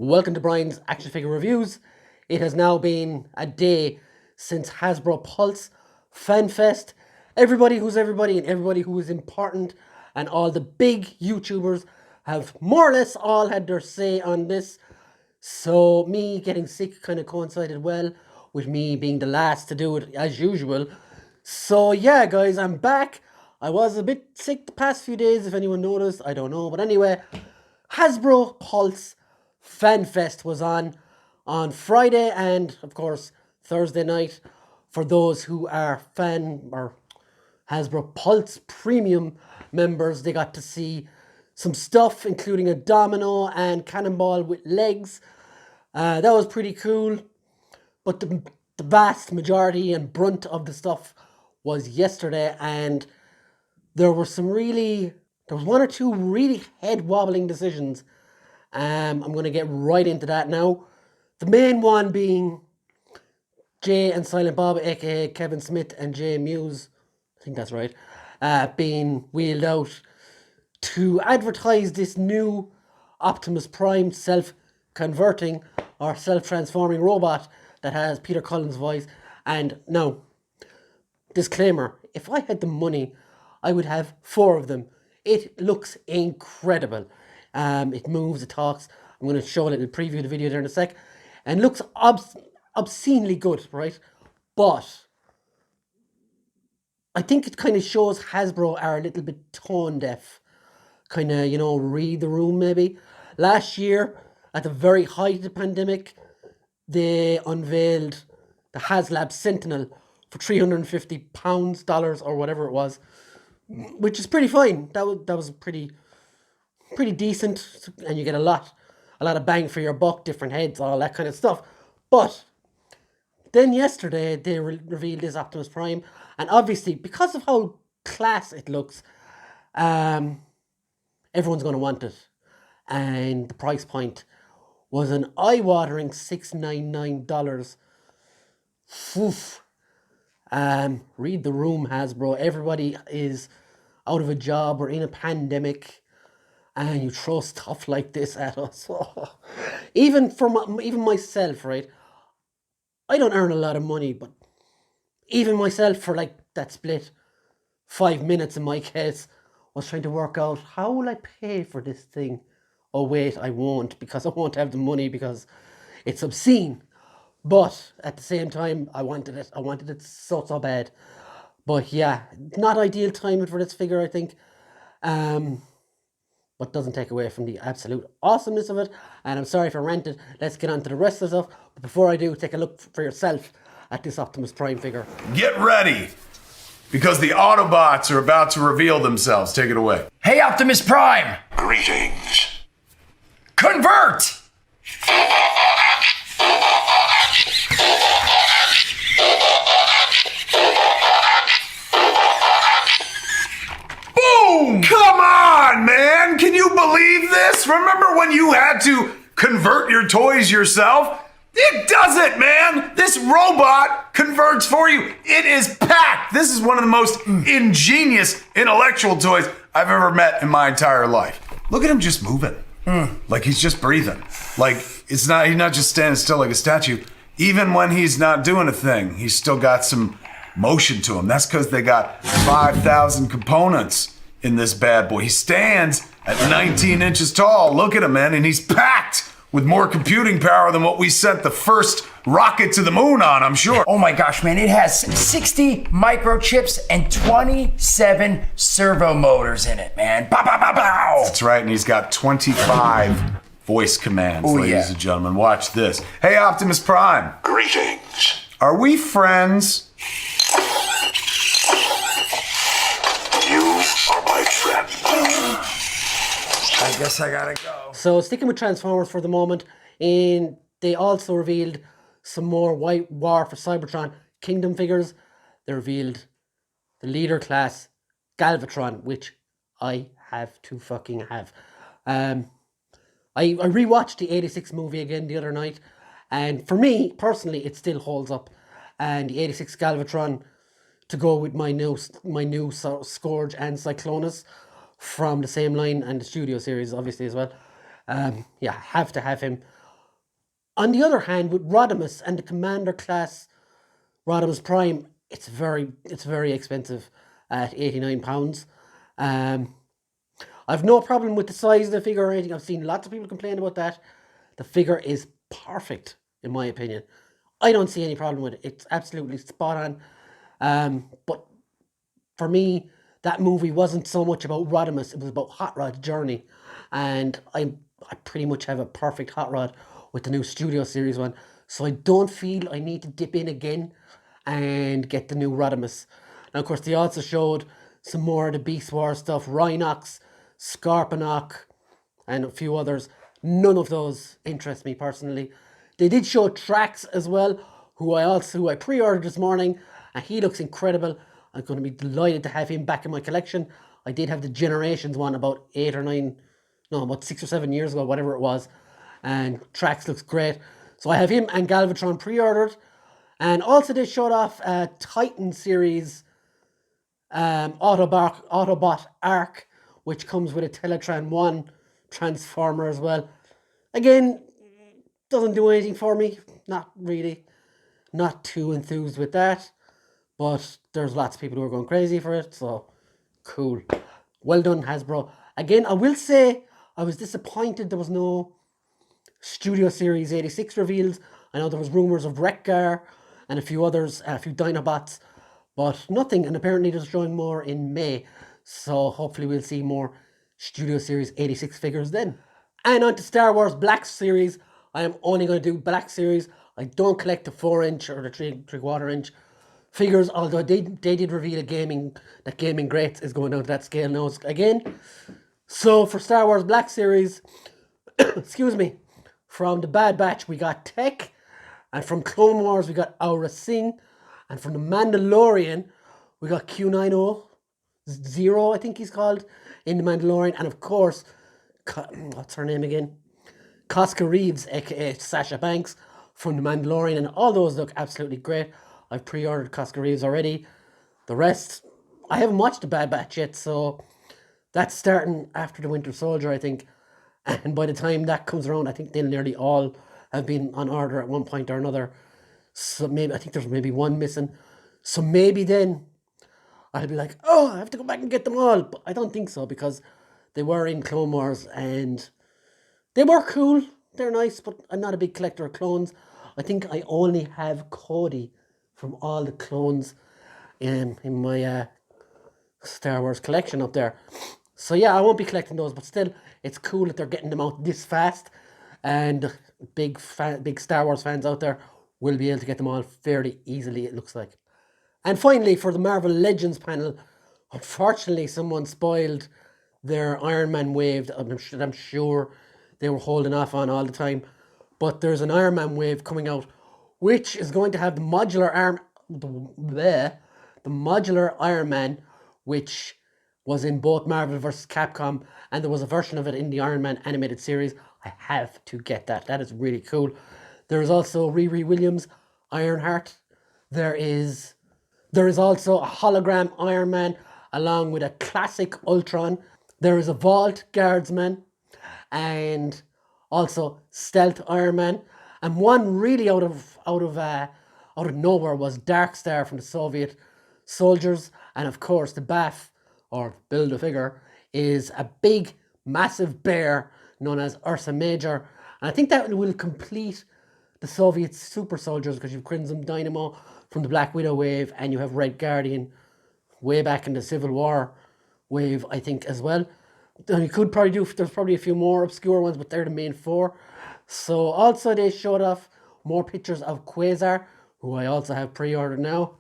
Welcome to Brian's Action Figure Reviews. It has now been a day since Hasbro Pulse Fanfest. Everybody who's everybody and everybody who is important and all the big YouTubers have more or less all had their say on this. So me getting sick kind of coincided well with me being the last to do it as usual. So yeah guys, I'm back. I was a bit sick the past few days, if anyone noticed, I don't know. But anyway, Hasbro Pulse Fanfest was on Friday and of course Thursday night. For those who are fan or Hasbro Pulse Premium members, they got to see some stuff including a domino and cannonball with legs. That was pretty cool, but the vast majority and brunt of the stuff was yesterday, and there was one or two really head-wobbling decisions. I'm going to get right into that now. The main one being Jay and Silent Bob, aka Kevin Smith and Jay Muse, I think that's right, being wheeled out to advertise this new Optimus Prime self-converting or self-transforming robot that has Peter Cullen's voice. And now, disclaimer, if I had the money, I would have 4 of them. It looks incredible. It moves, it talks. I'm going to show a little preview of the video there in a sec. And looks obscenely good, right? But I think it kind of shows Hasbro are a little bit tone deaf. Kind of, read the room maybe. Last year, at the very height of the pandemic, they unveiled the HasLab Sentinel for £350, dollars or whatever it was, which is pretty fine. That was pretty decent, and you get a lot of bang for your buck, different heads, all that kind of stuff. But then yesterday they revealed this Optimus Prime, and obviously because of how class it looks, everyone's going to want it, and the price point was an eye-watering $699. Oof. Read the room, Hasbro. Everybody is out of a job or in a pandemic, and you throw stuff like this at us. Even myself, right? I don't earn a lot of money, but even myself, for like that split 5 minutes in my case, was trying to work out, how will I pay for this thing? Oh wait, I won't, because I won't have the money because it's obscene. But at the same time, I wanted it. I wanted it so bad. But yeah, not ideal timing for this figure, I think. But doesn't take away from the absolute awesomeness of it. And I'm sorry if I ranted. Let's get on to the rest of the stuff. But before I do, take a look for yourself at this Optimus Prime figure. Get ready, because the Autobots are about to reveal themselves. Take it away. Hey, Optimus Prime! Greetings. Convert! Boom! Come on, man! Can you believe this? Remember when you had to convert your toys yourself? It does it, man! This robot converts for you. It is packed. This is one of the most ingenious intellectual toys I've ever met in my entire life. Look at him just moving. Like he's just breathing. Like he's not just standing still like a statue. Even when he's not doing a thing, he's still got some motion to him. That's because they got 5,000 components in this bad boy. He stands at 19 inches tall. Look at him, man, and he's packed with more computing power than what we sent the first rocket to the moon on, I'm sure. Oh my gosh, man, it has 60 microchips and 27 servo motors in it, man. Bow, bow, bow, bow. That's right, and he's got 25 voice commands, ladies and gentlemen. Watch this. Hey, Optimus Prime. Greetings. Are we friends? You are my friend. I guess I gotta go. So sticking with Transformers for the moment, and they also revealed some more White War for Cybertron Kingdom figures. They revealed the leader class Galvatron, which I have to fucking have. I rewatched the 86 movie again the other night, and for me personally it still holds up. And the 86 Galvatron, to go with my new Scourge and Cyclonus from the same line, and the Studio series obviously as well. Yeah, have to have him. On the other hand, with Rodimus and the Commander class Rodimus Prime, it's very expensive at £89. I've no problem with the size of the figure or anything. I've seen lots of people complain about that. The figure is perfect, in my opinion. I don't see any problem with it. It's absolutely spot on. But for me, that movie wasn't so much about Rodimus. It was about Hot Rod's journey. And I pretty much have a perfect Hot Rod with the new Studio Series one. So I don't feel I need to dip in again and get the new Rodimus. Now, of course, they also showed some more of the Beast Wars stuff. Rhinox, Scorponok, and a few others. None of those interest me personally. They did show Trax as well, who I pre-ordered this morning, and he looks incredible. I'm going to be delighted to have him back in my collection. I did have the Generations one about 6 or 7 years ago, whatever it was, and Trax looks great. So I have him and Galvatron pre-ordered, and also they showed off a Titan series Autobot Arc, which comes with a Teletran 1 Transformer as well. Again, doesn't do anything for me. Not really. Not too enthused with that. But there's lots of people who are going crazy for it, so cool. Well done, Hasbro. Again, I will say I was disappointed there was no Studio Series 86 reveals. I know there was rumours of Wreck-Gar and a few others, a few Dinobots, but nothing. And apparently they're showing more in May. So hopefully we'll see more Studio Series 86 figures then. And on to Star Wars Black Series. I am only going to do Black Series. I don't collect the 4-inch or the 3/4-inch figures, although they did reveal that Gaming Greats is going down to that scale now again. So for Star Wars Black Series, excuse me, from the Bad Batch we got Tech, and from Clone Wars we got Aura Singh, and from the Mandalorian we got Q90, I think he's called, in the Mandalorian, and of course, what's her name again? Casca Reeves, aka Sasha Banks, from the Mandalorian, and all those look absolutely great. I've pre-ordered Casca Reeves already. The rest, I haven't watched the Bad Batch yet, so that's starting after the Winter Soldier, I think. And by the time that comes around, I think they'll nearly all have been on order at one point or another. So I think there's maybe one missing. So maybe then I'll be like, oh, I have to go back and get them all. But I don't think so, because they were in Clone Wars and they were cool. They're nice, but I'm not a big collector of clones. I think I only have Cody from all the clones in my Star Wars collection up there. So yeah, I won't be collecting those, but still, it's cool that they're getting them out this fast, and big Star Wars fans out there will be able to get them all fairly easily, it looks like. And finally, for the Marvel Legends panel, unfortunately, someone spoiled their Iron Man wave that I'm sure they were holding off on all the time. But there's an Iron Man wave coming out, which is going to have the modular Iron Man, which was in both Marvel vs. Capcom, and there was a version of it in the Iron Man animated series. I have to get that. That is really cool. There is also Riri Williams, Ironheart. There is also a hologram Iron Man, along with a classic Ultron. There is a Vault Guardsman, and also Stealth Iron Man. And one really out of nowhere was Darkstar from the Soviet soldiers. And of course, the BAF, or Build-A-Figure, is a big, massive bear known as Ursa Major. And I think that will complete the Soviet super soldiers, because you've Crimson Dynamo from the Black Widow wave, and you have Red Guardian way back in the Civil War wave, I think, as well. And you could probably there's probably a few more obscure ones, but they're the main four. So also they showed off more pictures of Quasar, who I also have pre-ordered now.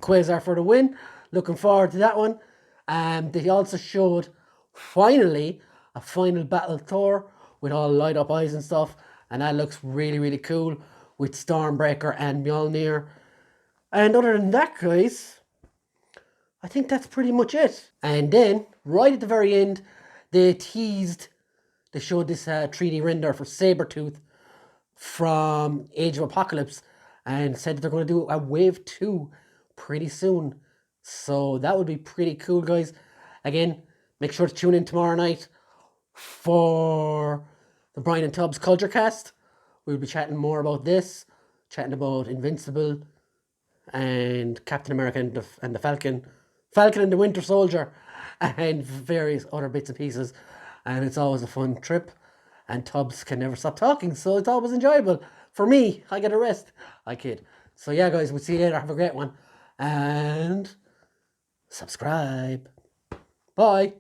Quasar for the win. Looking forward to that one. They also showed, finally, a final battle Thor with all light up eyes and stuff. And that looks really, really cool with Stormbreaker and Mjolnir. And other than that, guys, I think that's pretty much it. And then, right at the very end, they showed this 3D render for Sabretooth from Age of Apocalypse, and said that they're going to do a wave 2 pretty soon. So that would be pretty cool, guys. Again, make sure to tune in tomorrow night for the Brian and Tubbs Culture Cast, we'll be chatting more about this, chatting about Invincible and Captain America and the Falcon and the Winter Soldier, and various other bits and pieces. And it's always a fun trip. And Tubbs can never stop talking, so it's always enjoyable. For me, I get a rest. I kid. So yeah, guys, we'll see you later. Have a great one. And subscribe. Bye.